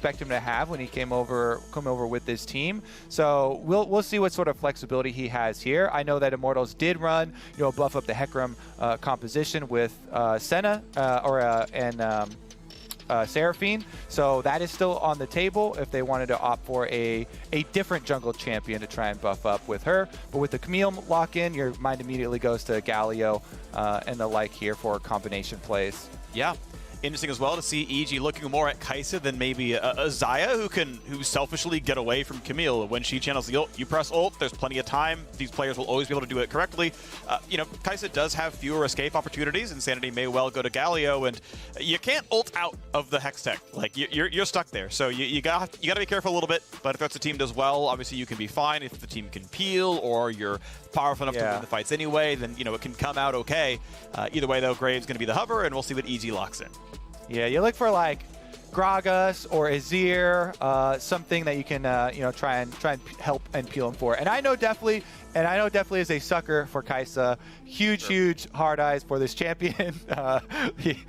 expect him to have when he come over with this team. So we'll see what sort of flexibility he has here. I know that Immortals did run, buff up the Hecarim composition with Senna and Seraphine, so that is still on the table if they wanted to opt for a different jungle champion to try and buff up with her. But with the Camille lock-in, your mind immediately goes to Galio and the like here for combination plays. Yeah. Interesting as well to see EG looking more at Kaisa than maybe a Xayah who selfishly get away from Camille. When she channels the ult, you press ult, there's plenty of time. These players will always be able to do it correctly. Kaisa does have fewer escape opportunities. Insanity may well go to Galio, and you can't ult out of the Hex tech. Like, you're stuck there. So you gotta be careful a little bit, but if that's the team does well, obviously you can be fine. If the team can peel, or you're powerful enough to win the fights anyway, then it can come out okay. Either way though, Graves gonna be the hover, and we'll see what EG locks in. Yeah, you look for like Gragas or Azir, something that you can try and help and peel him for. And I know Deftly is a sucker for Kaisa. Huge hard eyes for this champion. He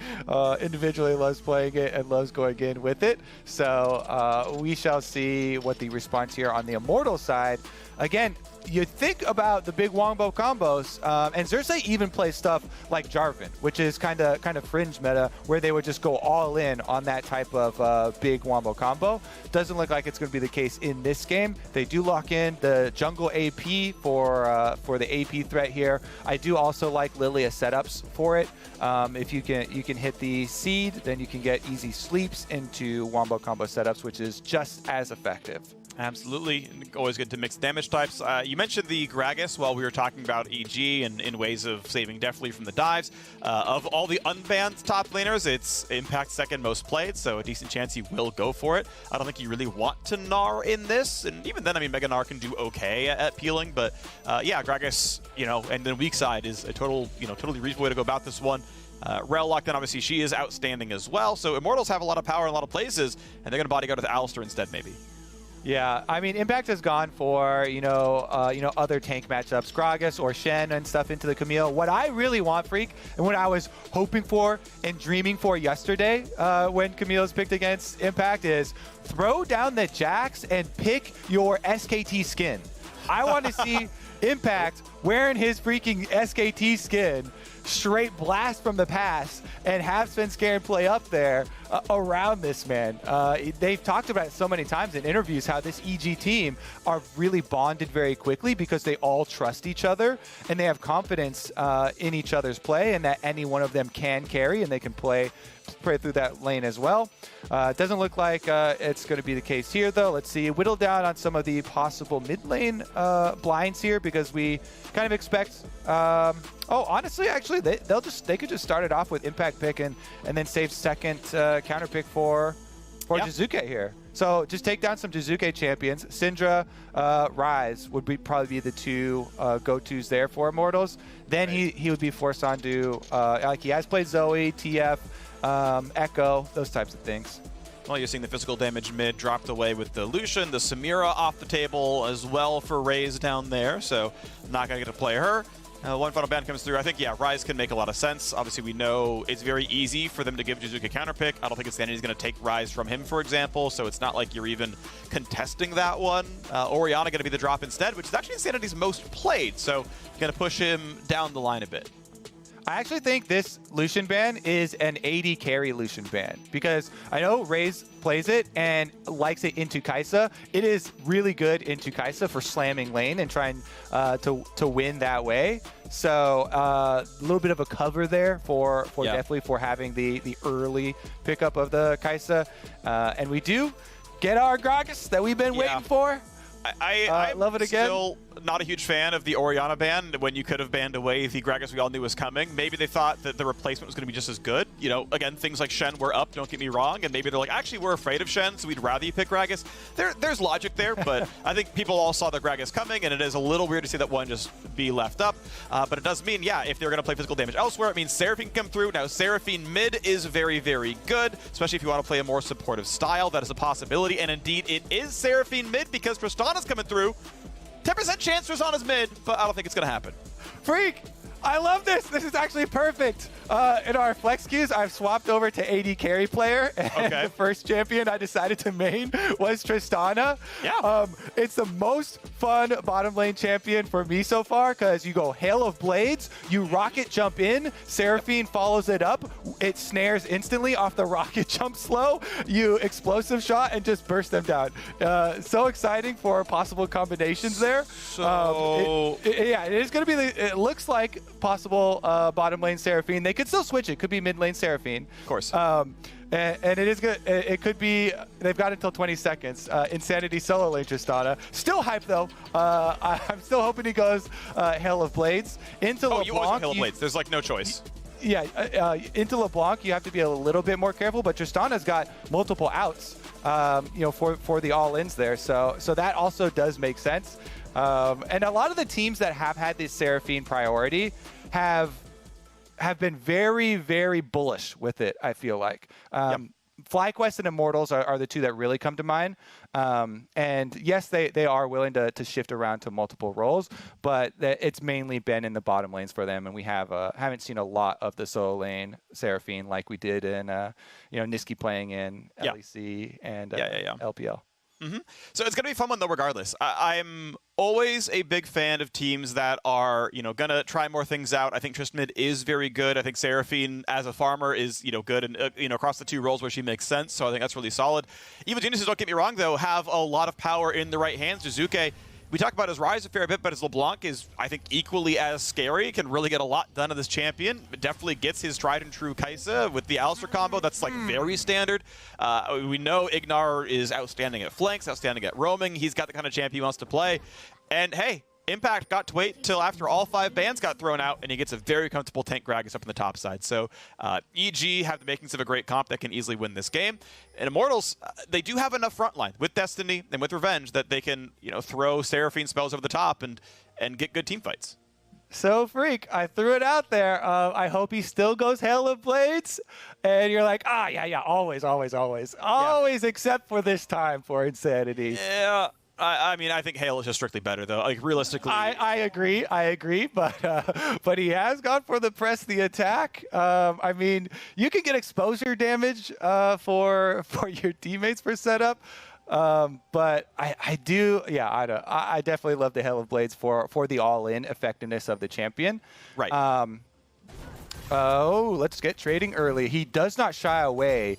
individually loves playing it and loves going in with it. So we shall see what the response here on the Immortal side. Again, you think about the big Wombo combos, and Xerxe even plays stuff like Jarvan, which is kind of fringe meta, where they would just go all in on that type of big Wombo combo. Doesn't look like it's going to be the case in this game. They do lock in the jungle AP for the AP threat here. I do also like Lillia setups for it. If you can hit the seed, then you can get easy sleeps into Wombo combo setups, which is just as effective. Absolutely. Always good to mix damage types. You mentioned the Gragas while we were talking about EG and in ways of saving Deftly from the dives. Of all the unbanned top laners, it's Impact second most played, so a decent chance he will go for it. I don't think you really want to Gnar in this, and even then, I mean, Mega Gnar can do okay at peeling, but yeah, Gragas, and then weak side is a totally reasonable way to go about this one. Rell locked in, obviously, she is outstanding as well, so Immortals have a lot of power in a lot of places, and they're going to bodyguard with Alistar instead, maybe. Yeah, I mean, Impact has gone for, other tank matchups, Gragas or Shen and stuff into the Camille. What I really want, Phreak, and what I was hoping for and dreaming for yesterday when Camille was picked against Impact is throw down the Jax and pick your SKT skin. I want to see Impact wearing his freaking SKT skin, straight blast from the past, and have Svenskeren play up there around this man. They've talked about it so many times in interviews how this EG team are really bonded very quickly because they all trust each other and they have confidence in each other's play, and that any one of them can carry and they can play through that lane as well. It doesn't look like it's going to be the case here, though. Let's see. Whittle down on some of the possible mid lane blinds here, because we kind of expect. Honestly, actually, they could just start it off with Impact pick and then save second counter pick for Jiizuke here. So just take down some Jiizuke champions. Syndra, Raes would probably be the two go-tos there for Immortals. Then he would be forced onto like he has played Zoe, TF, Echo, those types of things. Well, you're seeing the physical damage mid dropped away with the Lucian, the Samira off the table as well for Raes down there, so not going to get to play her. One final ban comes through. I think, yeah, Raes can make a lot of sense. Obviously, we know it's very easy for them to give Jiizuke counterpick. I don't think Insanity's going to take Raes from him, for example, so it's not like you're even contesting that one. Orianna going to be the drop instead, which is actually Insanity's most played, so going to push him down the line a bit. I actually think this Lucian ban is an AD carry Lucian ban, because I know Raes plays it and likes it into Kaisa. It is really good into Kaisa for slamming lane and trying to win that way. So a little bit of a cover there for Deftly for having the early pickup of the Kaisa. And we do get our Gragas that we've been waiting for. I love it again. Still not a huge fan of the Orianna ban when you could have banned away the Gragas we all knew was coming. Maybe they thought that the replacement was going to be just as good. Again, things like Shen were up, don't get me wrong, and maybe they're like, actually, we're afraid of Shen, so we'd rather you pick Gragas. There's logic there, but I think people all saw the Gragas coming, and it is a little weird to see that one just be left up. But it does mean, yeah, if they're going to play physical damage elsewhere, it means Seraphine can come through. Now, Seraphine mid is very, very good, especially if you want to play a more supportive style. That is a possibility, and indeed, it is Seraphine mid because Tristana's coming through. 10% chance Tristana's mid, but I don't think it's going to happen. Phreak, I love this. This is actually perfect. In our flex queues, I've swapped over to AD carry player, and the first champion I decided to main was Tristana. Yeah. It's the most fun bottom lane champion for me so far because you go Hail of Blades, you rocket jump in, Seraphine follows it up, it snares instantly off the rocket jump slow, you explosive shot and just burst them down. So exciting for possible combinations there. So yeah, it is going to be, it looks like possible bottom lane Seraphine. They could still switch it. Could be mid lane Seraphine. Of course. And it is good. It could be, they've got until 20 seconds. Insanity solo lane Tristana. Still hype though. I'm still hoping he goes Hail of Blades. Into LeBlanc. You always want Hail of Blades. There's like no choice. Yeah, into LeBlanc, you have to be a little bit more careful, but Tristana's got multiple outs, you know, for the all-ins there. So that also does make sense. And a lot of the teams that have had this Seraphine priority have been very, very bullish with it, I feel like. FlyQuest and Immortals are the two that really come to mind. And yes, they are willing to shift around to multiple roles, but it's mainly been in the bottom lanes for them. And we haven't seen a lot of the solo lane Seraphine like we did in, you know, Niski playing in LEC and LPL. Mm-hmm. So it's going to be fun one, though, regardless. I'm always a big fan of teams that are, you know, going to try more things out. I think Tristmid is very good. I think Seraphine, as a farmer, is, you know, good and, you know, across the two roles where she makes sense. So I think that's really solid. Even Geniuses, don't get me wrong, though, have a lot of power in the right hands. Jiizuke, we talk about his Raes a fair bit, but his LeBlanc is, I think, equally as scary. Can really get a lot done of this champion. It definitely gets his tried and true Kaisa with the Alistar combo. That's like very standard. We know Ignar is outstanding at flanks, outstanding at roaming. He's got the kind of champ he wants to play. And hey, Impact got to wait till after all 5 bans got thrown out, and he gets a very comfortable tank Gragas up in the top side. So EG have the makings of a great comp that can easily win this game. And Immortals, they do have enough frontline with Destiny and with Revenge that they can, you know, throw Seraphine spells over the top and get good team fights. So, Phreak, I threw it out there. I hope he still goes Hail of Blades. And you're like, yeah, always, except for this time for Insanity. Yeah. I mean, I think Hail is just strictly better, though. Like, realistically, I agree, but he has gone for the press the attack. I mean, you can get exposure damage for your teammates for setup, but I definitely love the Hail of Blades for the all-in effectiveness of the champion. Right. Let's get trading early. He does not shy away.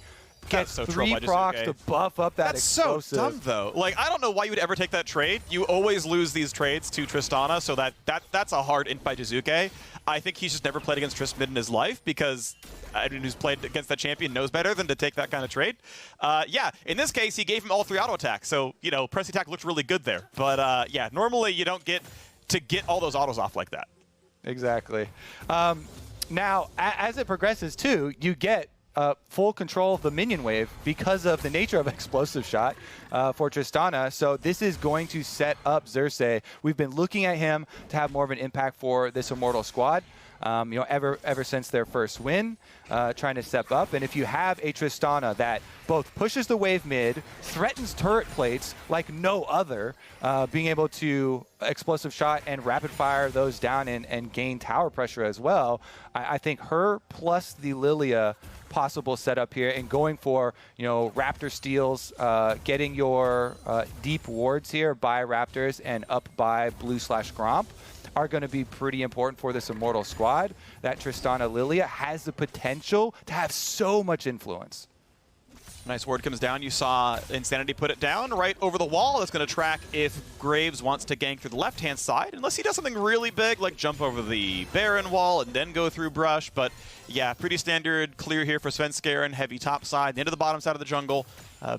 Gets so 3 procs to buff up that explosive. That's so dumb, though. Like, I don't know why you would ever take that trade. You always lose these trades to Tristana, so that's a hard int by Jiizuke. I think he's just never played against Tristmid in his life because anyone who's played against that champion knows better than to take that kind of trade. Yeah, in this case, he gave him all 3 auto attacks, so, you know, press attack looked really good there. But, yeah, normally you don't get to get all those autos off like that. Exactly. Now, as it progresses, too, you get full control of the minion wave because of the nature of explosive shot for Tristana. So this is going to set up Xerxe. We've been looking at him to have more of an impact for this Immortal squad. You know, ever since their first win, trying to step up. And if you have a Tristana that both pushes the wave mid, threatens turret plates like no other, being able to explosive shot and rapid fire those down and gain tower pressure as well, I think her plus the Lillia possible setup here and going for, you know, Raptor steals, getting your deep wards here by Raptors and up by Blue/Gromp are going to be pretty important for this Immortal squad. That Tristana Lillia has the potential to have so much influence. Nice ward comes down. You saw Insanity put it down right over the wall. That's going to track if Graves wants to gank through the left-hand side, unless he does something really big, like jump over the Baron wall and then go through brush. But yeah, pretty standard clear here for Svenskeren. Heavy top side, the end of the bottom side of the jungle.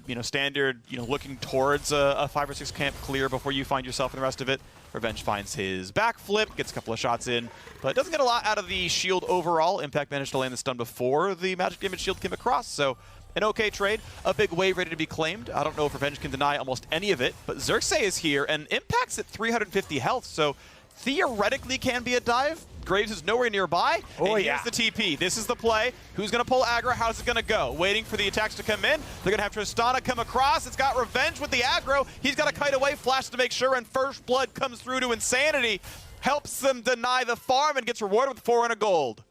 You know, standard, you know, looking towards a 5 or 6 camp clear before you find yourself in the rest of it. Revenge finds his backflip, gets a couple of shots in, but doesn't get a lot out of the shield overall. Impact managed to land the stun before the magic damage shield came across, so an okay trade. A big wave ready to be claimed. I don't know if Revenge can deny almost any of it, but Xerxe is here, and Impact's at 350 health, so theoretically can be a dive. Graves is nowhere nearby, and here's the TP. This is the play. Who's going to pull aggro? How's it going to go? Waiting for the attacks to come in. They're going to have Tristana come across. It's got Revenge with the aggro. He's got to kite away, flash to make sure, and First Blood comes through to Insanity. helps them deny the farm and gets rewarded with 400 gold.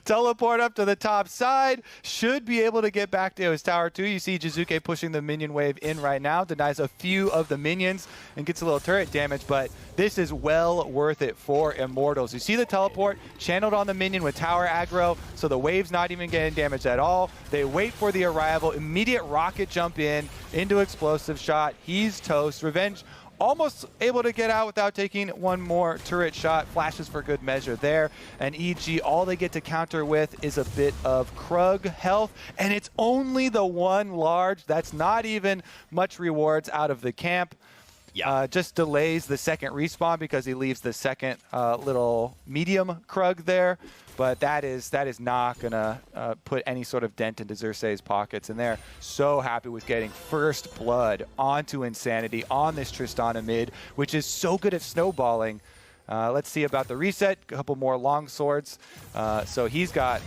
Teleport up to the top side. Should be able to get back to his tower too. You see Jiizuke pushing the minion wave in right now. Denies a few of the minions and gets a little turret damage, but this is well worth it for Immortals. You see the teleport channeled on the minion with tower aggro, so the wave's not even getting damaged at all. They wait for the arrival. Immediate rocket jump into explosive shot. He's toast. Revenge almost able to get out without taking one more turret shot. Flashes for good measure there. And EG, all they get to counter with is a bit of Krug health. And it's only the one large. That's not even much rewards out of the camp. Yeah. Just delays the second respawn because he leaves the second little medium Krug there. But that is not going to put any sort of dent into Xerxe's pockets. And they're so happy with getting first blood onto Insanity on this Tristana mid, which is so good at snowballing. Let's see about the reset. A couple more long swords. So he's got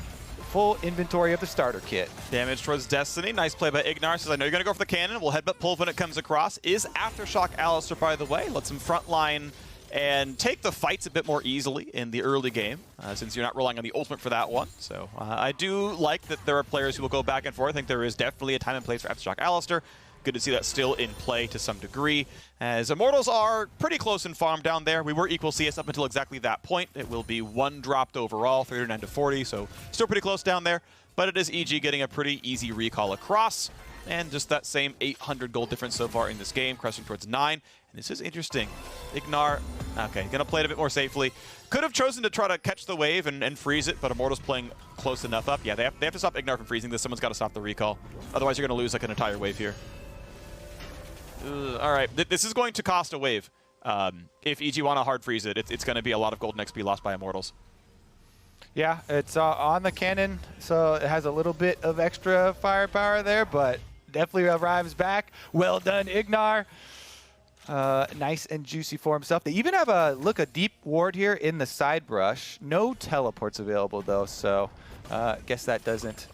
full inventory of the starter kit. Damage towards Destiny. Nice play by Ignar. Says, I know you're going to go for the cannon. We'll headbutt pull when it comes across. Is Aftershock Alistar, by the way. Lets him frontline and take the fights a bit more easily in the early game, since you're not relying on the ultimate for that one. So I do like that there are players who will go back and forth. I think there is definitely a time and place for Aftershock Alistar. Good to see that still in play to some degree, as Immortals are pretty close in farm down there. We were equal CS up until exactly that point. It will be one dropped overall, 39 to 40, so still pretty close down there. But it is EG getting a pretty easy recall across, and just that same 800 gold difference so far in this game, cresting towards 9. And this is interesting. Ignar, okay, gonna play it a bit more safely. Could have chosen to try to catch the wave and freeze it, but Immortals playing close enough up. Yeah, they have to stop Ignar from freezing this. Someone's got to stop the recall. Otherwise, you're gonna lose like an entire wave here. All right, this is going to cost a wave. If EG want to hard freeze it, it's going to be a lot of gold and XP lost by Immortals. Yeah, it's on the cannon, so it has a little bit of extra firepower there, but definitely arrives back. Well done, Ignar. Nice and juicy for himself. They even have a deep ward here in the side brush. No teleports available though, so guess that doesn't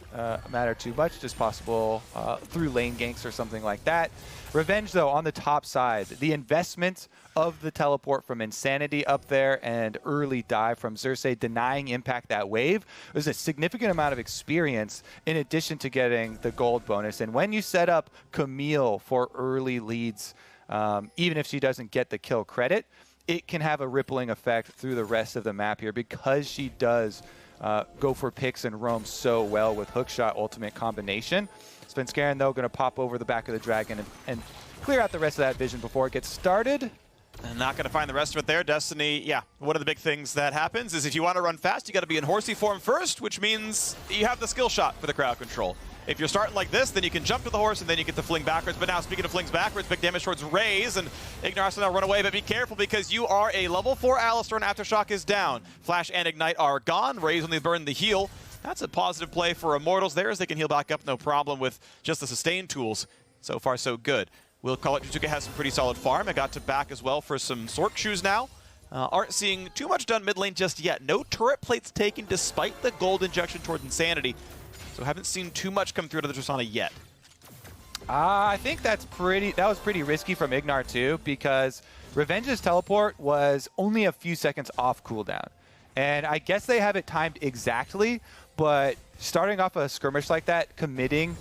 matter too much. Just possible through lane ganks or something like that. Revenge though on the top side. The investment of the teleport from Insanity up there and early dive from Xerxe denying impact that wave was a significant amount of experience in addition to getting the gold bonus. And when you set up Camille for early leads, even if she doesn't get the kill credit, it can have a rippling effect through the rest of the map here because she does go for picks and roam so well with hookshot ultimate combination. Svenskeren, though, going to pop over the back of the dragon and clear out the rest of that vision before it gets started. And not going to find the rest of it there. Destiny, yeah, one of the big things that happens is if you want to run fast, you got to be in horsey form first, which means you have the skill shot for the crowd control. If you're starting like this, then you can jump to the horse and then you get to fling backwards. But now, speaking of flings backwards, big damage towards Raes, and Ignar has to now run away. But be careful because you are a level 4 Alistar and Aftershock is down. Flash and Ignite are gone. Raes only burned the heal. That's a positive play for Immortals there as they can heal back up, no problem with just the sustain tools. So far, so good. We'll call it Jiizuke has some pretty solid farm. I got to back as well for some Sork shoes now. Aren't seeing too much done mid lane just yet. No turret plates taken despite the gold injection towards Insanity. So haven't seen too much come through to the Tristana yet. I think that was pretty risky from Ignar too, because Revenge's teleport was only a few seconds off cooldown. And I guess they have it timed exactly, but starting off a skirmish like that, committing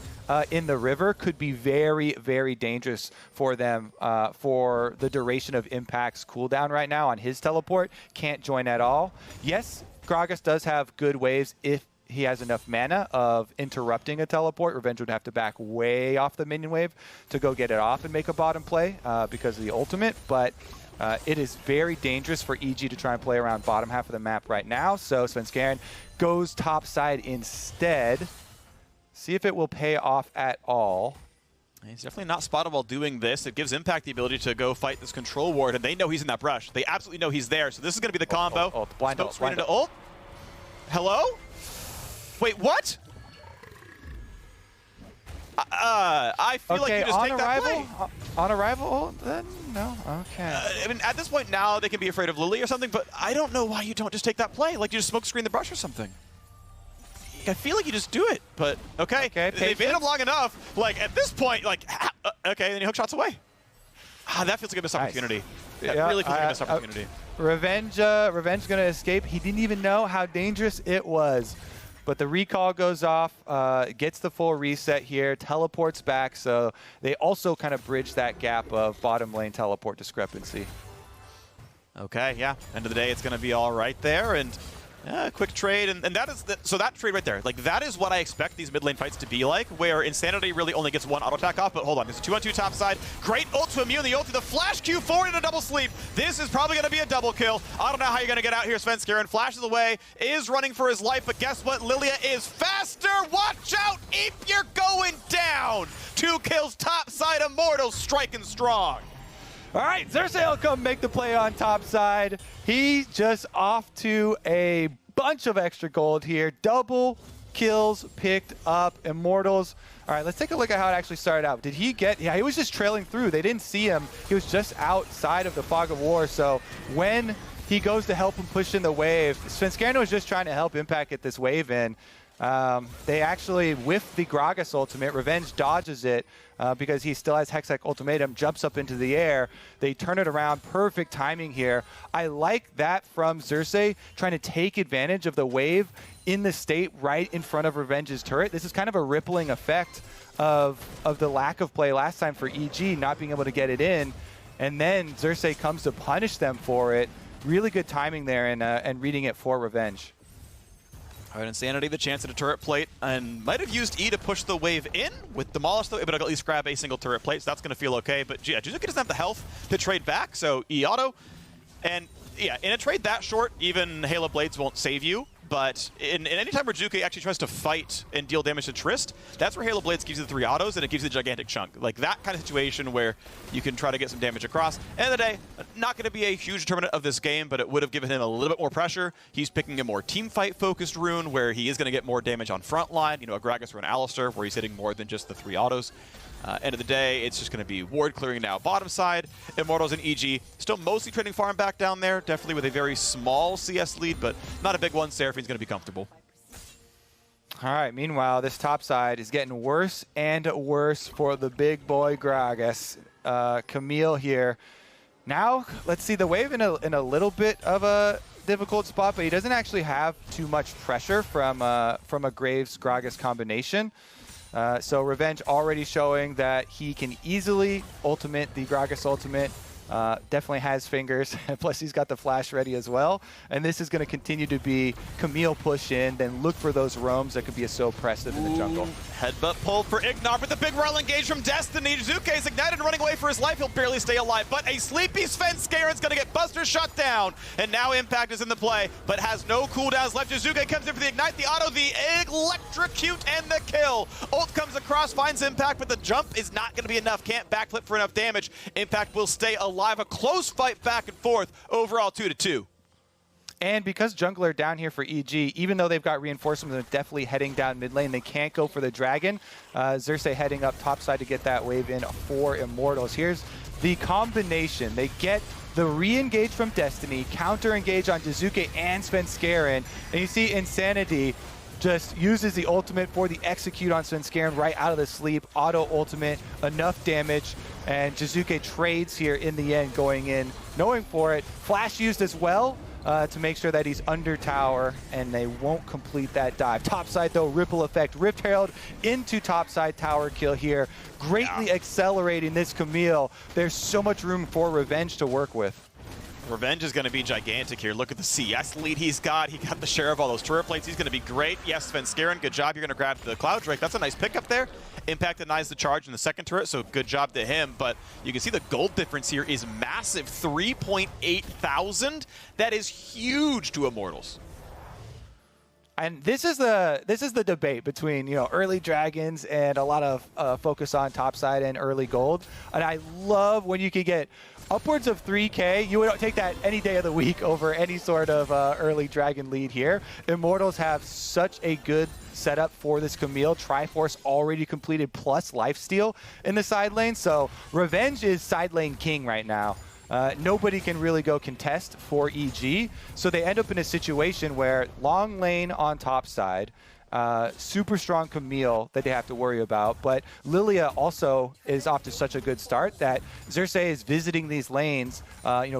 in the river could be very, very dangerous for them for the duration of Impact's cooldown right now on his teleport. Can't join at all. Yes, Gragas does have good waves if he has enough mana of interrupting a teleport. Revenge would have to back way off the minion wave to go get it off and make a bottom play because of the ultimate, but it is very dangerous for EG to try and play around bottom half of the map right now. So Svenskeren goes top side instead. See if it will pay off at all. He's definitely not spotted while doing this. It gives Impact the ability to go fight this control ward, and they know he's in that brush. They absolutely know he's there, so this is going to be the combo. Ult. Blind ult. Blind ult. Hello? Wait, what? I feel like you just take that play. On arrival, then no. Okay. I mean, at this point now, they can be afraid of Lillia or something, but I don't know why you don't just take that play. Like you just smoke screen the brush or something. I feel like you just do it, but okay. They've been him long enough. Like at this point, like okay, then he hook shots away. That feels like a missed opportunity. That Yeah, really feels like a missed opportunity. Revenge going to escape. He didn't even know how dangerous it was. But the recall goes off, gets the full reset here, teleports back. So they also kind of bridge that gap of bottom lane teleport discrepancy. Okay, yeah. End of the day, it's going to be all right there. And quick trade. And that is so that trade right there. Like, that is what I expect these mid lane fights to be like, where Insanity really only gets one auto attack off. But hold on, there's a 2-on-2 top side. Great ult to immune the ult to the flash Q forward into double sleep. This is probably going to be a double kill. I don't know how you're going to get out here. Svenskeren flashes away, is running for his life. But guess what? Lillia is faster. Watch out, Eep, you're going down. 2 kills top side. Immortals striking strong. All right, Xerxe will come make the play on top side. He's just off to a bunch of extra gold here. Double kills picked up. Immortals. All right, let's take a look at how it actually started out. Did he get... Yeah, he was just trailing through. They didn't see him. He was just outside of the fog of war. So when he goes to help him push in the wave, Svenskeren was just trying to help Impact get this wave in. They actually, with the Gragas ultimate, Revenge dodges it because he still has Hextech Ultimatum, jumps up into the air. They turn it around. Perfect timing here. I like that from Xerxe, trying to take advantage of the wave in the state right in front of Revenge's turret. This is kind of a rippling effect of the lack of play last time for EG, not being able to get it in. And then Xerxe comes to punish them for it. Really good timing there and reading it for Revenge. All right, Insanity, the chance at a turret plate, and might have used E to push the wave in with Demolish, though, but at least grab a single turret plate, so that's going to feel okay. But yeah, Jiizuke doesn't have the health to trade back, so E auto. And yeah, in a trade that short, even Halo Blades won't save you. But in any time where Jiizuke actually tries to fight and deal damage to Trist, that's where Halo Blades gives you the 3 autos and it gives you the gigantic chunk. Like that kind of situation where you can try to get some damage across. End of the day, not going to be a huge determinant of this game, but it would have given him a little bit more pressure. He's picking a more team fight focused rune where he is going to get more damage on front line. You know, a Gragas or an Alistar where he's hitting more than just the 3 autos. End of the day, it's just going to be ward clearing now. Bottom side, Immortals and EG still mostly trading farm back down there. Definitely with a very small CS lead, but not a big one. Seraphine's going to be comfortable. All right, meanwhile, this top side is getting worse and worse for the big boy Gragas. Camille here. Now, let's see, the wave in a little bit of a difficult spot, but he doesn't actually have too much pressure from a Graves Gragas combination. So Revenge already showing that he can easily ultimate the Gragas ultimate. Definitely has fingers, plus he's got the flash ready as well. And this is going to continue to be Camille push in, then look for those roams that could be so oppressive in the jungle. Headbutt pulled for Ignar, but the big Rell engage from Destiny. Jiizuke is ignited and running away for his life. He'll barely stay alive, but a sleepy Svenskeren's going to get Buster shut down. And now Impact is in the play, but has no cooldowns left. Jiizuke comes in for the ignite, the auto, the electrocute, and the kill. Ult comes across, finds Impact, but the jump is not going to be enough. Can't backflip for enough damage. Impact will stay alive. A close fight back and forth, overall 2-2. And because jungler down here for EG, even though they've got reinforcements and they're definitely heading down mid lane, they can't go for the dragon. Xerxe heading up top side to get that wave in for Immortals. Here's the combination. They get the re-engage from Destiny, counter-engage on Jiizuke and Svenskeren, and you see Insanity just uses the ultimate for the execute on Svenskeren right out of the sleep. Auto ultimate, enough damage, and Jiizuke trades here in the end, going in, knowing for it. Flash used as well to make sure that he's under tower, and they won't complete that dive. Topside though, ripple effect. Rift Herald into topside tower kill here, greatly accelerating this Camille. There's so much room for Revenge to work with. Revenge is going to be gigantic here. Look at the CS lead he's got. He got the share of all those turret plates. He's going to be great. Yes, Svenskeren, good job. You're going to grab the Cloud Drake. That's a nice pickup there. Impact denies the charge in the second turret, so good job to him. But you can see the gold difference here is massive. 3.8 thousand. That is huge to Immortals. And this is the debate between, you know, early dragons and a lot of focus on topside and early gold. And I love when you can get upwards of 3K. You would take that any day of the week over any sort of early dragon lead here. Immortals have such a good setup for this Camille. Triforce already completed plus lifesteal in the side lane. So Revenge is side lane king right now. Nobody can really go contest for EG, so they end up in a situation where long lane on top side, super strong Camille that they have to worry about, but Lillia also is off to such a good start that Xerxe is visiting these lanes,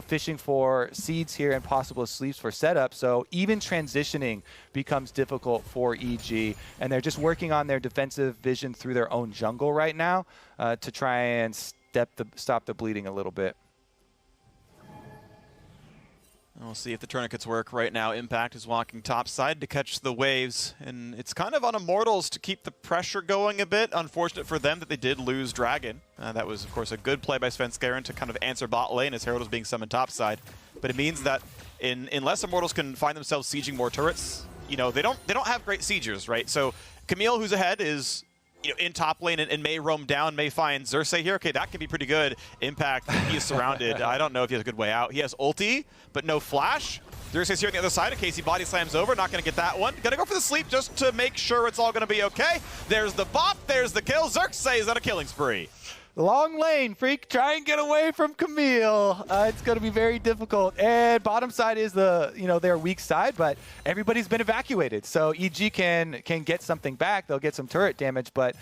fishing for seeds here and possible sleeps for setup. So even transitioning becomes difficult for EG, and they're just working on their defensive vision through their own jungle right now to try and stop the bleeding a little bit. We'll see if the tourniquets work right now. Impact is walking topside to catch the waves, and it's kind of on Immortals to keep the pressure going a bit. Unfortunate for them that they did lose Dragon. That was, of course, a good play by Svenskeren to kind of answer bot lane as Herald was being summoned topside. But it means that unless Immortals can find themselves sieging more turrets, they don't have great siegers, right? So Camille, who's ahead, is in top lane and may roam down, may find Xerxe here. Okay, that can be pretty good. Impact, he is surrounded. I don't know if he has a good way out. He has ulti, but no flash. Xerxe's here on the other side in case he body slams over. Not going to get that one. Going to go for the sleep just to make sure it's all going to be okay. There's the bop. There's the kill. Xerxe is on a killing spree. Long lane, Phreak, try and get away from Camille. It's going to be very difficult. And bottom side is their weak side, but everybody's been evacuated. So EG can get something back. They'll get some turret damage, but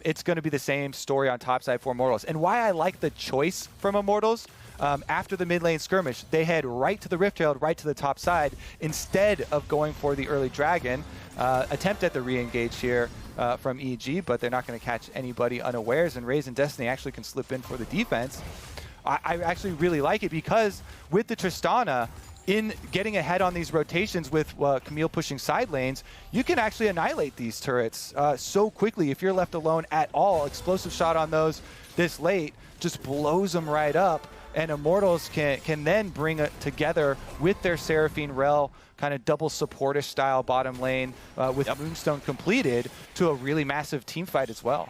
it's going to be the same story on top side for Immortals. And why I like the choice from Immortals, after the mid lane skirmish, they head right to the Rift Herald, right to the top side, instead of going for the early Dragon. Attempt at the re-engage here from EG, but they're not going to catch anybody unawares, and Raes and Destiny actually can slip in for the defense. I actually really like it because with the Tristana, in getting ahead on these rotations with Camille pushing side lanes, you can actually annihilate these turrets so quickly if you're left alone at all. Explosive shot on those this late just blows them right up, and Immortals can then bring it together with their Seraphine Rell kind of double supportish style bottom lane with Moonstone completed to a really massive team fight as well.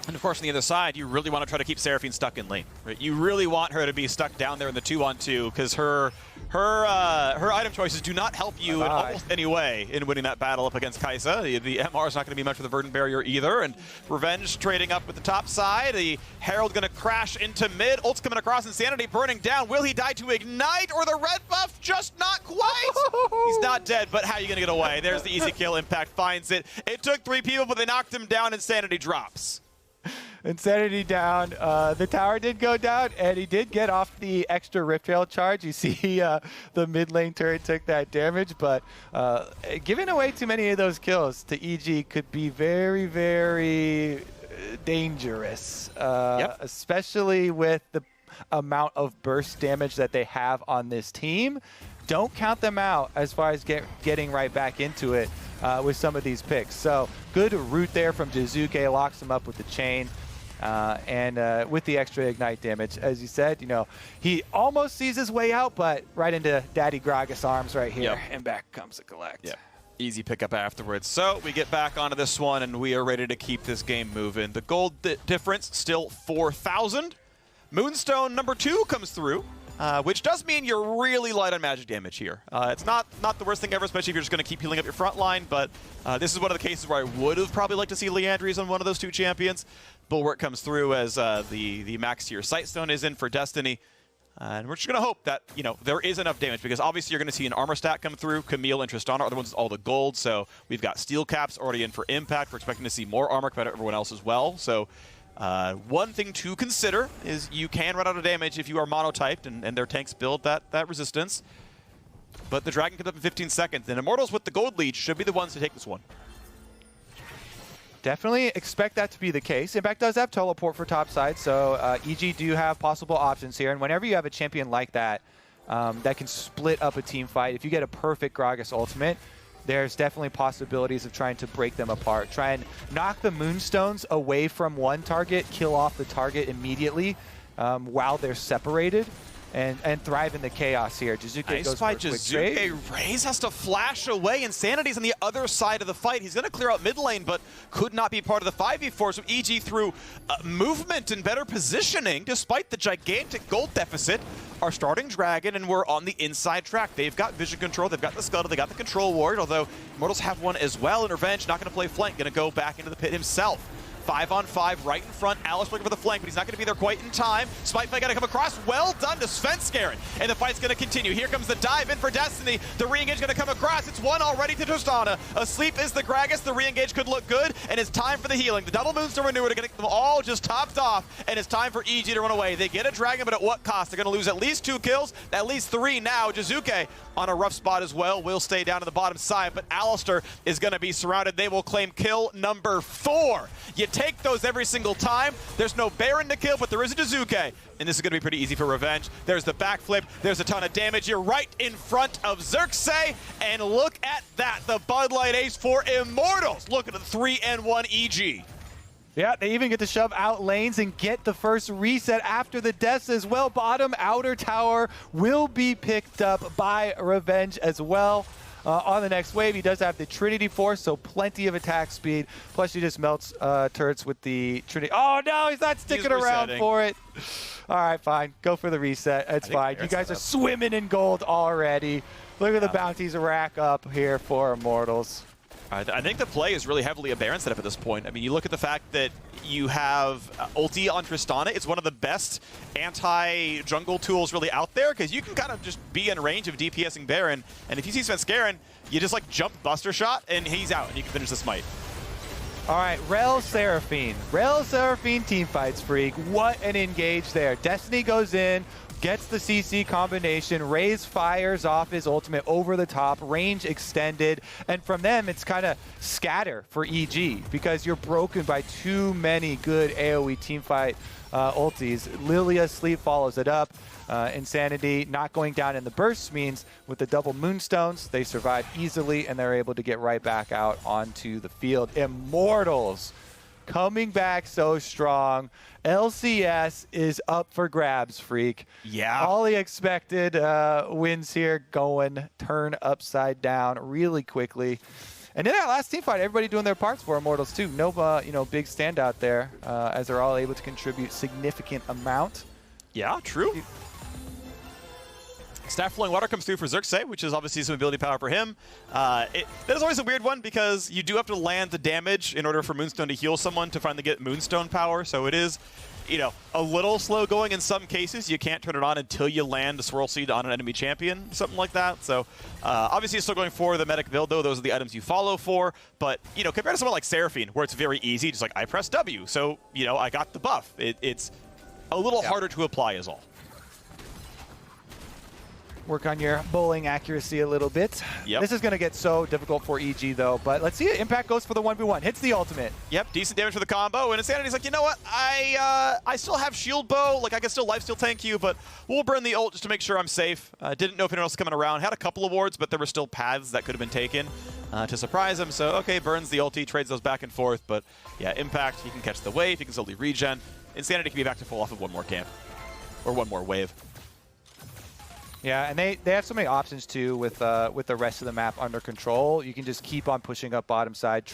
And of course, on the other side, you really want to try to keep Seraphine stuck in lane, right? You really want her to be stuck down there in the 2-on-2 because her item choices do not help you in almost any way in winning that battle up against Kaisa. The MR is not going to be much of the Verdant Barrier either, and Revenge trading up with the top side. The Herald going to crash into mid. Ult's coming across, Insanity burning down. Will he die to Ignite or the red buff? Just not quite. He's not dead, but how are you going to get away? There's the easy kill. Impact finds it. It took 3 people, but they knocked him down. Insanity drops. Insanity down. The tower did go down, and he did get off the extra Rift Herald charge. You see the mid lane turret took that damage, but giving away too many of those kills to EG could be very, very dangerous, especially with the amount of burst damage that they have on this team. Don't count them out as far as getting right back into it with some of these picks. So good route there from Jiizuke, locks him up with the chain. And with the extra Ignite damage, as you said, he almost sees his way out, but right into Daddy Gragas' arms right here, and back comes the collect. Yep. Easy pickup afterwards. So we get back onto this one, and we are ready to keep this game moving. The gold difference still 4,000. Moonstone number 2 comes through. Which does mean you're really light on magic damage here. It's not the worst thing ever, especially if you're just going to keep healing up your front line, but this is one of the cases where I would have probably liked to see Leandries on one of those 2 champions. Bulwark comes through as the max tier Sightstone is in for Destiny. And we're just going to hope that, there is enough damage, because obviously you're going to see an armor stat come through. Camille and Tristana are the ones with all the gold, so we've got steel caps already in for Impact. We're expecting to see more armor compared to everyone else as well. So one thing to consider is you can run out of damage if you are monotyped, and their tanks build that resistance. But the Dragon comes up in 15 seconds, and Immortals with the gold lead should be the ones to take this one. Definitely expect that to be the case. Impact does have teleport for top side, so EG do have possible options here. And whenever you have a champion like that, that can split up a team fight, if you get a perfect Gragas ultimate, there's definitely possibilities of trying to break them apart. Try and knock the Moonstones away from one target, kill off the target immediately while they're separated, and thrive in the chaos here. Jiizuke goes for a quick trade. Raes has to flash away. Insanity's on the other side of the fight. He's going to clear out mid lane, but could not be part of the 5v4. So EG through movement and better positioning, despite the gigantic gold deficit, are starting Dragon, and we're on the inside track. They've got vision control, they've got the Scuttle, they got the Control Ward, although Immortals have one as well, and Revenge not going to play flank, going to go back into the pit himself. 5-on-5 right in front. Alistar looking for the flank, but he's not going to be there quite in time. Spike Fight got to come across. Well done to Svenskeren. And the fight's going to continue. Here comes the dive in for Destiny. The re-engage going to come across. It's one already to Tristana. Asleep is the Gragas. The re-engage could look good, and it's time for the healing. The double Moonstone Renewer to get them all just topped off, and it's time for EG to run away. They get a dragon, but at what cost? They're going to lose at least 2 kills, at least 3 now. Jiizuke on a rough spot as well, will stay down to the bottom side, but Alistar is going to be surrounded. They will claim kill number 4. You take those every single time. There's no Baron to kill, but there is a Jiizuke, and this is going to be pretty easy for revenge. There's the backflip. There's a ton of damage. You're right in front of Xerxe, and look at that. The Bud Light Ace for Immortals. Look at the 3-1 EG. Yeah, they even get to shove out lanes and get the first reset after the deaths as well. Bottom outer tower will be picked up by Revenge as well. On the next wave, he does have the Trinity Force, so plenty of attack speed. Plus, he just melts turrets with the Trinity. Oh, no, he's not sticking around for it. All right, fine. Go for the reset. It's fine. You guys are swimming in gold already. Look at the bounties rack up here for Immortals. I think the play is really heavily a Baron setup at this point. I mean, you look at the fact that you have ulti on Tristana. It's one of the best anti-jungle tools really out there because you can kind of just be in range of DPSing Baron. And if you see Svenskeren, you just like jump Buster Shot and he's out and you can finish the smite. All right, Rell Seraphine. Rell Seraphine team fights, Phreak. What an engage there. Destiny goes in, gets the CC combination. Raes fires off his ultimate over the top, range extended. And from them, it's kind of scatter for EG because you're broken by too many good AoE teamfight ultis. Lillia Sleep follows it up. Insanity not going down in the bursts means with the double Moonstones, they survive easily and they're able to get right back out onto the field. Immortals coming back so strong. LCS is up for grabs, Phreak. Yeah. All the expected wins here going turn upside down really quickly. And in that last team fight, everybody doing their parts for Immortals too. No, big standout there as they're all able to contribute significant amount. Yeah, true. Staff Flowing Water comes through for Xerxe, which is obviously some ability power for him. That is always a weird one because you do have to land the damage in order for Moonstone to heal someone to finally get Moonstone power. So it is, a little slow going in some cases. You can't turn it on until you land a Swirl Seed on an enemy champion, something like that. So obviously it's still going for the medic build, though. Those are the items you follow for. But, compared to someone like Seraphine, where it's very easy, just like I press W. So, I got the buff. It's a little harder to apply is all. Work on your bowling accuracy a little bit. Yep. This is going to get so difficult for EG, though. But let's see it. Impact goes for the 1v1. Hits the ultimate. Yep, decent damage for the combo. And Insanity's like, you know what? I still have shield bow. Like, I can still lifesteal tank you, but we'll burn the ult just to make sure I'm safe. Didn't know if anyone else was coming around. Had a couple of wards, but there were still paths that could have been taken to surprise him. So, okay, burns the ulti, trades those back and forth. But, yeah, Impact, he can catch the wave. He can slowly regen. Insanity can be back to full off of one more camp. Or one more wave. Yeah, and they have so many options too with the rest of the map under control. You can just keep on pushing up bottom side.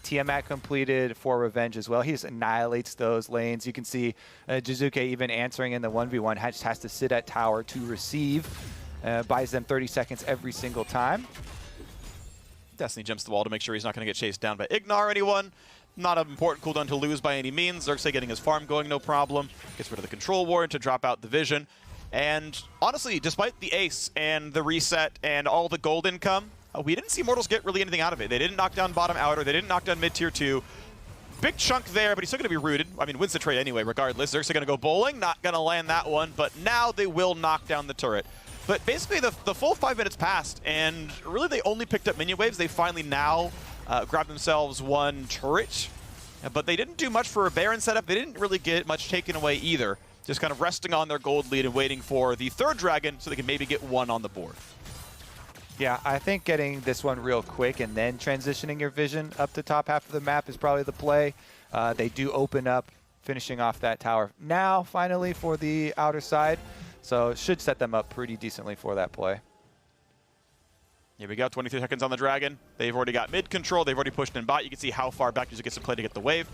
Tiamat completed for Revenge as well. He just annihilates those lanes. You can see Jiizuke even answering in the 1v1. Just has to sit at tower to receive. Buys them 30 seconds every single time. Destiny jumps the wall to make sure he's not going to get chased down by Ignar or anyone. Not an important cooldown to lose by any means. Xerxe getting his farm going, no problem. Gets rid of the control ward to drop out the vision. And honestly, despite the ace and the reset and all the gold income, we didn't see Immortals get really anything out of it. They didn't knock down bottom outer. They didn't knock down mid tier 2. Big chunk there, but he's still going to be rooted. I mean, wins the trade anyway, regardless. Xerxe going to go bowling. Not going to land that one, but now they will knock down the turret. But basically, the full 5 minutes passed, and really they only picked up minion waves. They finally now grabbed themselves one turret, but they didn't do much for a Baron setup. They didn't really get much taken away either. Just kind of resting on their gold lead and waiting for the third dragon so they can maybe get one on the board. Yeah, I think getting this one real quick and then transitioning your vision up the top half of the map is probably the play. They do open up, finishing off that tower now, finally, for the outer side. So it should set them up pretty decently for that play. Here we go, 23 seconds on the Dragon. They've already got mid control. They've already pushed in bot. You can see how far back Jiizuke gets to play to get the wave.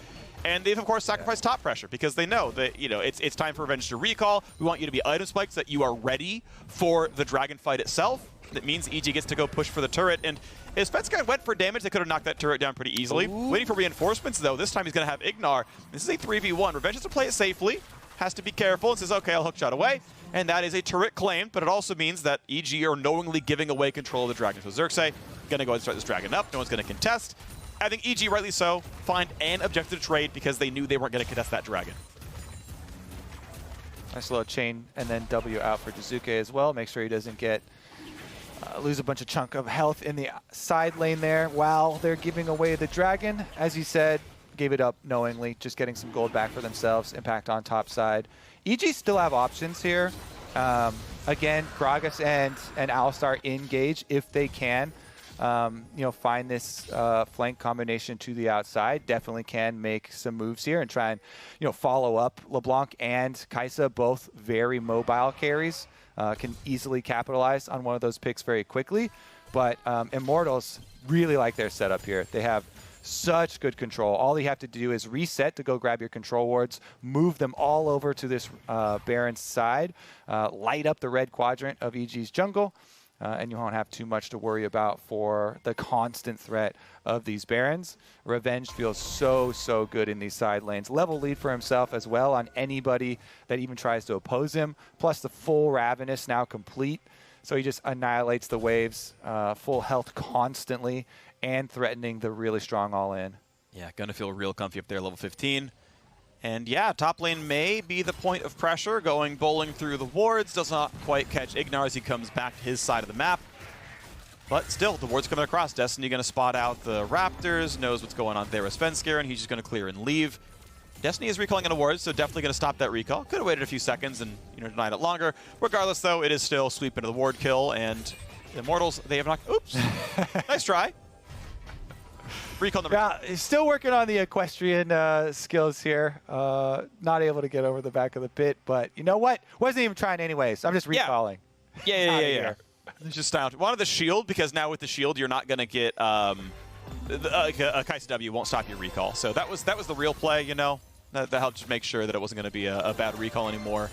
And they've, of course, sacrificed top pressure because they know that, you know, it's time for Revenge to recall. We want you to be item spiked so that you are ready for the Dragon fight itself. That means EG gets to go push for the turret. And if Svenskeren went for damage, they could have knocked that turret down pretty easily. Ooh. Waiting for reinforcements, though. This time he's going to have Ignar. This is a 3v1. Revenge has to play it safely, has to be careful, and says, okay, I'll hookshot away. And that is a turret claimed, but it also means that EG are knowingly giving away control of the Dragon. So Xerxe going to go ahead and start this Dragon up. No one's going to contest. I think EG, rightly so, find an objective to trade because they knew they weren't going to contest that Dragon. Nice little chain and then W out for Jiizuke as well. Make sure he doesn't get lose a bunch of chunk of health in the side lane there while they're giving away the Dragon. As you said, gave it up knowingly, just getting some gold back for themselves. Impact on top side. EG still have options here. Again, Gragas and Alistar engage if they can. You know, find this flank combination to the outside. Definitely can make some moves here and try and, you know, follow up. LeBlanc and Kaisa, both very mobile carries, can easily capitalize on one of those picks very quickly. But Immortals really like their setup here. They have such good control. All you have to do is reset to go grab your control wards, move them all over to this Baron's side, light up the red quadrant of EG's jungle, and you won't have too much to worry about for the constant threat of these Barons. Revenge feels so good in these side lanes. Level lead for himself as well on anybody that even tries to oppose him, plus the full Ravenous now complete. So he just annihilates the waves, full health constantly, and threatening the really strong all-in. Yeah, gonna feel real comfy up there, level 15. And yeah, top lane may be the point of pressure, going bowling through the wards. Does not quite catch Ignar as he comes back to his side of the map. But still, the ward's coming across. Destiny gonna spot out the Raptors, knows what's going on there with Svenskeren. He's just gonna clear and leave. Destiny is recalling on a ward, so definitely gonna stop that recall. Could have waited a few seconds and, you know, denied it longer. Regardless, though, it is still sweep into the ward kill, and Immortals, they have not. Oops. Nice try. Recall number. Yeah, he's still working on the equestrian skills here. Not able to get over the back of the pit, but you know what? Wasn't even trying anyways. I'm just recalling. Yeah. It's just down. Wanted the shield, because now with the shield, you're not gonna get a Kaisa W won't stop your recall. So that was the real play, you know. That helped just make sure that it wasn't gonna be a bad recall anymore.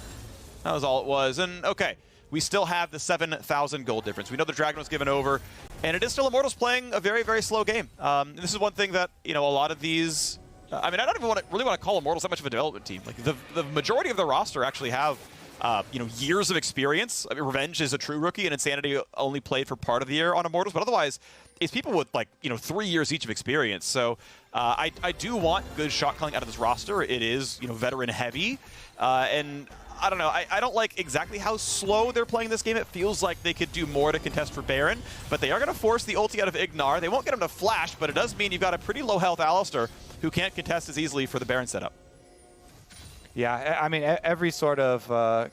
That was all it was. And okay, we still have the 7,000 gold difference. We know the Dragon was given over, and it is still Immortals playing a very you game. This is one thing that, you know, a lot of these, I mean, I don't even really want to call Immortals that much of a development team. Like the majority of the roster actually have, you know, years of experience. I mean, Revenge is a true rookie, and Insanity only played for part of the year on Immortals, but otherwise, it's people with, like, you know, 3 years each of experience. So I do want good shot calling out of this roster. It is, you know, veteran heavy, and I don't know. I don't like exactly how slow they're playing this game. It feels like they could do more to contest for Baron, but they are going to force the ulti out of Ignar. They won't get him to flash, but it does mean you've got a pretty low health Alistar who can't contest as easily for the Baron setup. Yeah, I mean, every sort of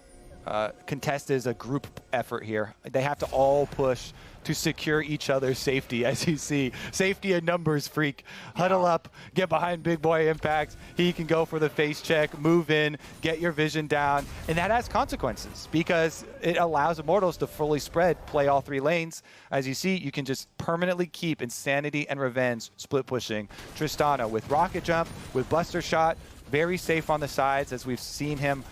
contest is a group effort here. They have to all push to secure each other's safety, as you see. Safety in numbers, Phreak. Huddle up, get behind Big Boy Impact. He can go for the face check, move in, get your vision down, and that has consequences because it allows Immortals to fully spread, play all 3 lanes. As you see, you can just permanently keep Insanity and Revenge split pushing. Tristana with Rocket Jump, with Buster Shot, very safe on the sides, as we've seen him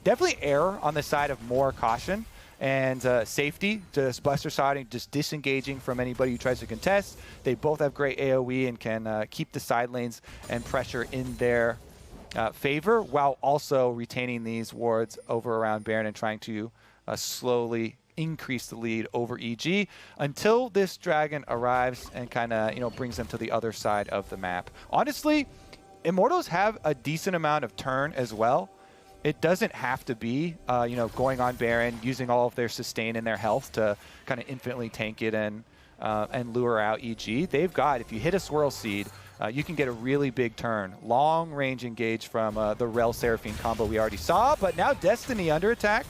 definitely err on the side of more caution and safety, just Buster Shotting, just disengaging from anybody who tries to contest. They both have great AoE and can keep the side lanes and pressure in their favor, while also retaining these wards over around Baron and trying to slowly increase the lead over EG until this Dragon arrives and kind of, you know, brings them to the other side of the map. Honestly, Immortals have a decent amount of turn as well. It doesn't have to be, you know, going on Baron, using all of their sustain and their health to kind of infinitely tank it and lure out EG. They've got, if you hit a Swirl Seed, you can get a really big turn. Long range engage from the Rell Seraphine combo we already saw, but now Destiny under attack.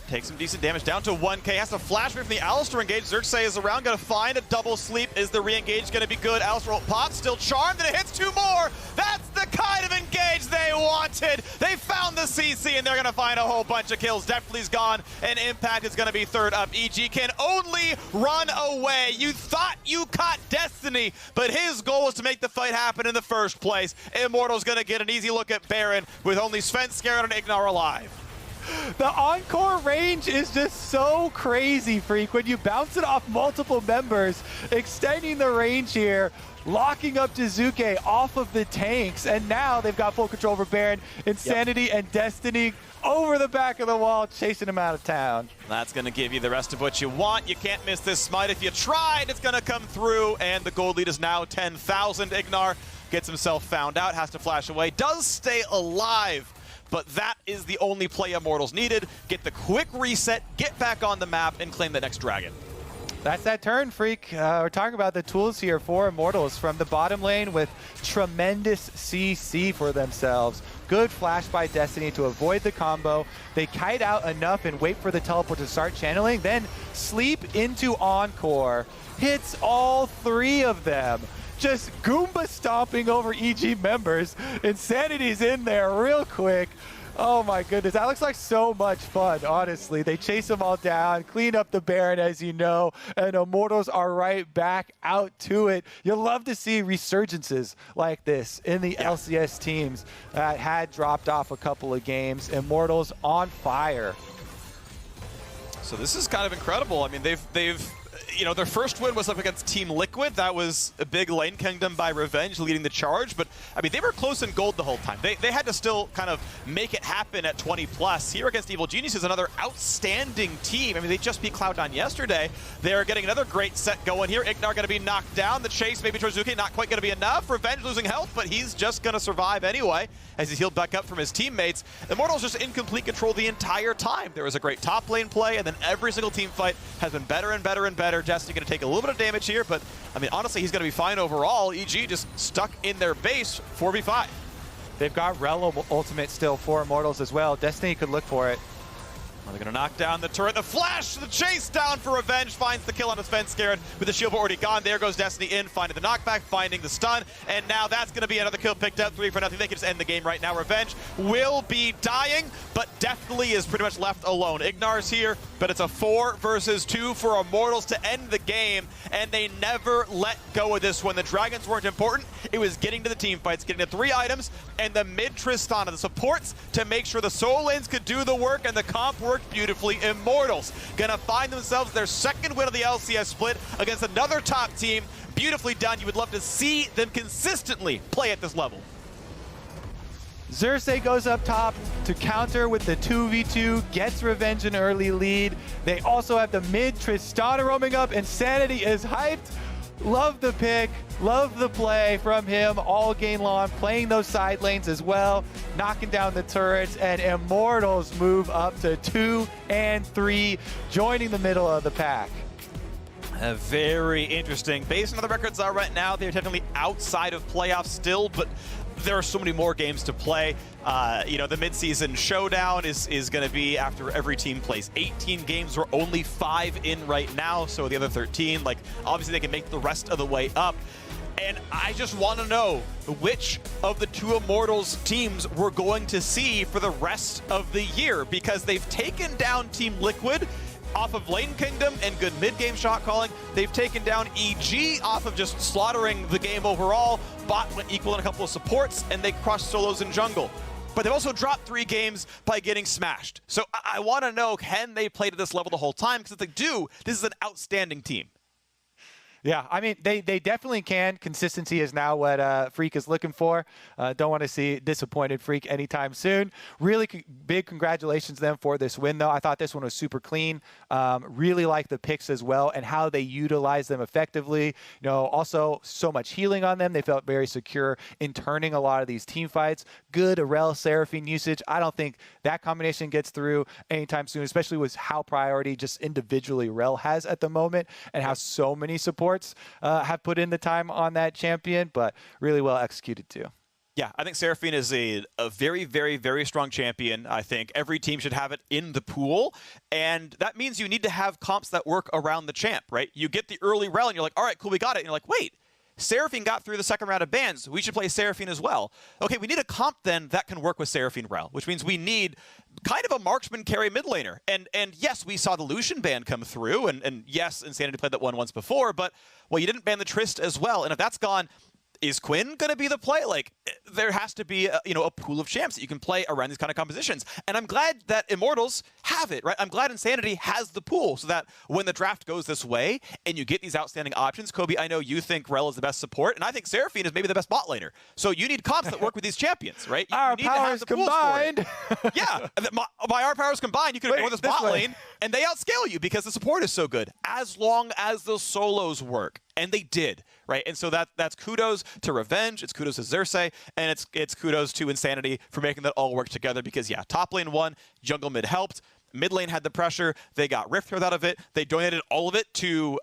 Takes some decent damage, down to 1k. Has to flash from the Alistar engage. Xerxe is around, gonna find a double sleep. Is the re-engage gonna be good? Alistar ult pops, still charmed, and it hits 2 more. That's the might have engaged they wanted. They found the CC, and they're going to find a whole bunch of kills. Deftly's gone, and Impact is going to be third up. EG can only run away. You thought you caught Destiny, but his goal was to make the fight happen in the first place. Immortals going to get an easy look at Baron with only Svenskeren and Ignar alive. The encore range is just so crazy, Phreak. When you bounce it off multiple members, extending the range here, locking up Jiizuke off of the tanks, and now they've got full control over Baron. Insanity and Destiny over the back of the wall, chasing him out of town. That's going to give you the rest of what you want. You can't miss this smite. If you tried, it's going to come through, and the gold lead is now 10,000. Ignar gets himself found out, has to flash away, does stay alive, but that is the only play Immortals needed. Get the quick reset, get back on the map, and claim the next dragon. That's that turn, Phreak. We're talking about the tools here for Immortals from the bottom lane with tremendous CC for themselves. Good flash by Destiny to avoid the combo. They kite out enough and wait for the teleport to start channeling, then sleep into Encore. Hits all three of them. Just Goomba stomping over EG members. Insanity's in there real quick. Oh my goodness, that looks like so much fun, honestly. They chase them all down, clean up the Baron, as you know, and Immortals are right back out to it. You'll love to see resurgences like this in the LCS teams that had dropped off a couple of games. Immortals on fire. So this is kind of incredible. I mean, they've you know, their first win was up against Team Liquid. That was a big lane kingdom by Revenge leading the charge. But, I mean, they were close in gold the whole time. They had to still kind of make it happen at 20+. Here against Evil Genius is another outstanding team. I mean, they just beat Cloud9 yesterday. They're getting another great set going here. Ignar going to be knocked down. The chase, maybe Jiizuke, not quite going to be enough. Revenge losing health, but he's just going to survive anyway as he's healed back up from his teammates. Immortals just in complete control the entire time. There was a great top lane play, and then every single team fight has been better and better and better. Destiny going to take a little bit of damage here, but I mean, honestly, he's going to be fine overall. EG just stuck in their base, 4v5. They've got Rell ultimate still for Immortals as well. Destiny could look for it. They're going to knock down the turret. The flash, the chase down for Revenge, finds the kill on the Svenskeren with the shield already gone. There goes Destiny in, finding the knockback, finding the stun, and now that's going to be another kill picked up, 3-0. They can just end the game right now. Revenge will be dying, but Deftly is pretty much left alone. Ignar's here, but it's a 4 versus 2 for Immortals to end the game, and they never let go of this one. The Dragons weren't important. It was getting to the team fights, getting to 3 items, and the mid Tristana, the supports to make sure the solo lanes could do the work, and the comp worked beautifully. Immortals gonna find themselves their second win of the LCS split against another top team. Beautifully done. You would love to see them consistently play at this level. Xerxe goes up top to counter with the 2v2, gets Revenge an early lead. They also have the mid Tristana roaming up. Insanity is hyped. Love the pick, love the play from him all game long, playing those side lanes as well, knocking down the turrets, and Immortals move up to 2 and 3, joining the middle of the pack. Very interesting. Based on how the records are right now, they're technically outside of playoffs still, but there are so many more games to play. You know, the midseason showdown is going to be after every team plays 18 games. We're only 5 in right now, so the other 13, like, obviously they can make the rest of the way up. And I just want to know which of the 2 Immortals teams we're going to see for the rest of the year, because they've taken down Team Liquid off of Lane Kingdom and good mid-game shot calling. They've taken down EG off of just slaughtering the game overall. Bot went equal in a couple of supports, and they crushed solos in jungle. But they've also dropped 3 games by getting smashed. So I want to know, can they play to this level the whole time? Because if they do, this is an outstanding team. Yeah, I mean, they definitely can. Consistency is now what Phreak is looking for. Don't want to see disappointed Phreak anytime soon. Really big congratulations to them for this win, though. I thought this one was super clean. Really like the picks as well and how they utilize them effectively. You know, also so much healing on them. They felt very secure in turning a lot of these team fights. Good Rell Seraphine usage. I don't think that combination gets through anytime soon, especially with how priority just individually Rell has at the moment and how so many supports have put in the time on that champion, but really well executed too. Yeah, I think Seraphine is a very, very, very strong champion. I think every team should have it in the pool, and that means you need to have comps that work around the champ, right? You get the early Rell, and you're like, all right, cool, we got it. And you're like, wait, Seraphine got through the second round of bans. We should play Seraphine as well. Okay, we need a comp then that can work with Seraphine Rell, which means we need kind of a marksman carry mid laner. And yes, we saw the Lucian ban come through, and yes, Insanity played that one once before, but well, you didn't ban the Trist as well. And if that's gone, is Quinn going to be the play? Like, there has to be a pool of champs that you can play around these kind of compositions. And I'm glad that Immortals have it, right? I'm glad Insanity has the pool so that when the draft goes this way and you get these outstanding options, Kobe, I know you think Rell is the best support, and I think Seraphine is maybe the best bot laner. So you need comps that work with these champions, right? You our need powers to have the combined. Yeah, by our powers combined, you could ignore this bot lane, and they outscale you because the support is so good, as long as the solos work. And they did, right? And so that's kudos to Revenge, it's kudos to Xerxe, and it's kudos to Insanity for making that all work together because, yeah, top lane won, jungle mid helped, mid lane had the pressure, they got Rift Herald out of it, they donated all of it to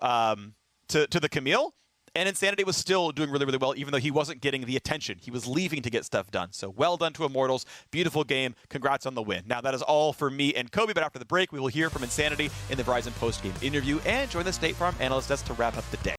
the Camille, and Insanity was still doing really, really well, even though he wasn't getting the attention. He was leaving to get stuff done. So well done to Immortals. Beautiful game. Congrats on the win. Now, that is all for me and Kobe, but after the break, we will hear from Insanity in the Verizon post-game interview and join the State Farm analyst desk to wrap up the day.